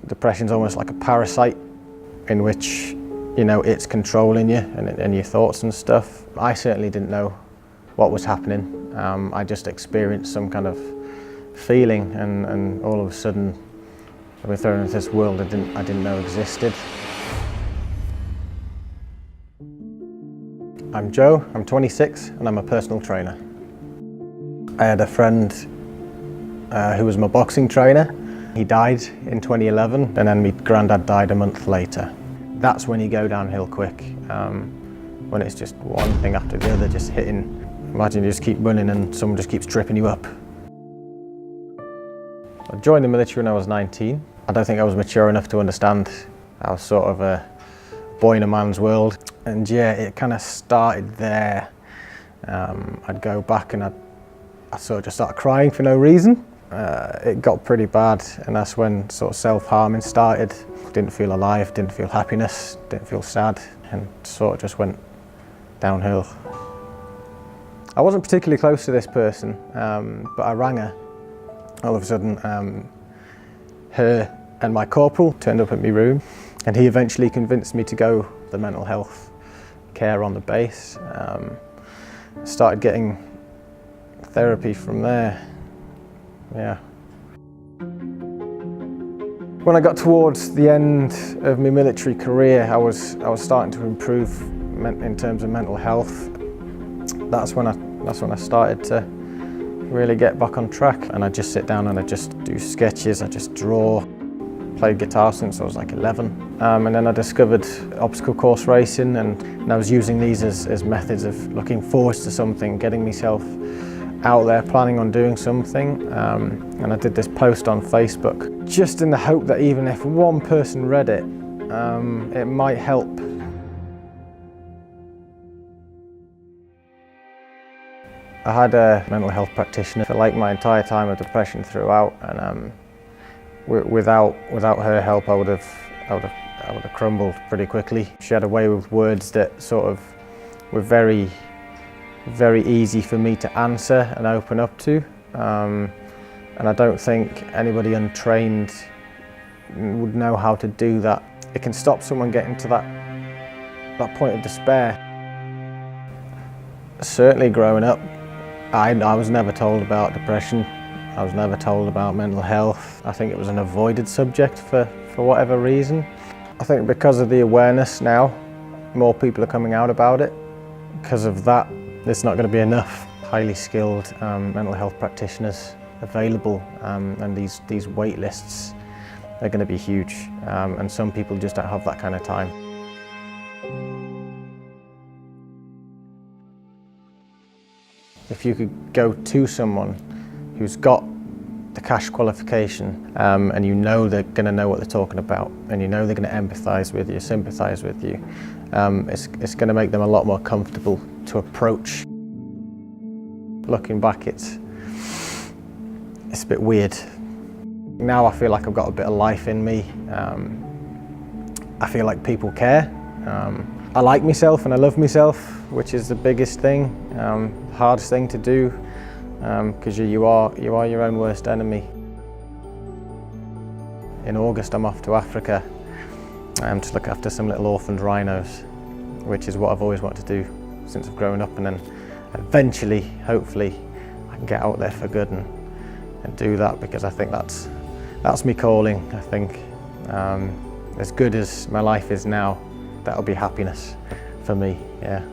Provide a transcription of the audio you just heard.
depression's almost like a parasite in which, you know, it's controlling you and your thoughts and stuff. I certainly didn't know what was happening. I just experienced some kind of feeling, and all of a sudden I've been thrown into this world I didn't know existed. I'm Joe, I'm 26 and I'm a personal trainer. I had a friend who was my boxing trainer. He died in 2011 and then my granddad died a month later. That's when you go downhill quick, when it's just one thing after the other just hitting. Imagine you just keep running and someone just keeps tripping you up. I joined the military when I was 19. I don't think I was mature enough to understand. I was sort of a boy in a man's world. And yeah, it kind of started there. I'd go back and I sort of just started crying for no reason. It got pretty bad, and that's when sort of self-harming started. Didn't feel alive, didn't feel happiness, didn't feel sad, and sort of just went downhill. I wasn't particularly close to this person, but I rang her. All of a sudden, her and my corporal turned up at my room, and he eventually convinced me to go the mental health care on the base. Started getting therapy from there. Yeah. When I got towards the end of my military career, I was starting to improve in terms of mental health. That's when I started to really get back on track. And I just sit down and I just do sketches, I just draw. Played guitar since I was like 11. And then I discovered obstacle course racing, and I was using these as methods of looking forward to something, getting myself out there, planning on doing something. And I did this post on Facebook, just in the hope that even if one person read it, it might help. I had a mental health practitioner for like my entire time of depression throughout, and without her help, I would have crumbled pretty quickly. She had a way with words that sort of were very easy for me to answer and open up to. And I don't think anybody untrained would know how to do that. It can stop someone getting to that point of despair. Certainly growing up, I was never told about depression. I was never told about mental health. I think it was an avoided subject for whatever reason. I think because of the awareness now, more people are coming out about it. Because of that, there's not going to be enough highly skilled mental health practitioners available, and these wait lists are going to be huge, and some people just don't have that kind of time. If you could go to someone who's got the cash qualification, and you know they're going to know what they're talking about, and you know they're going to empathise with you, sympathise with you, it's going to make them a lot more comfortable to approach. Looking back, it's a bit weird. Now I feel like I've got a bit of life in me. I feel like people care. I like myself and I love myself, which is the biggest thing, hardest thing to do, because you are your own worst enemy. In August I'm off to Africa to look after some little orphaned rhinos, which is what I've always wanted to do since I've grown up, and then eventually, hopefully, I can get out there for good and do that, because I think that's me calling. I think as good as my life is now, that'll be happiness for me, yeah.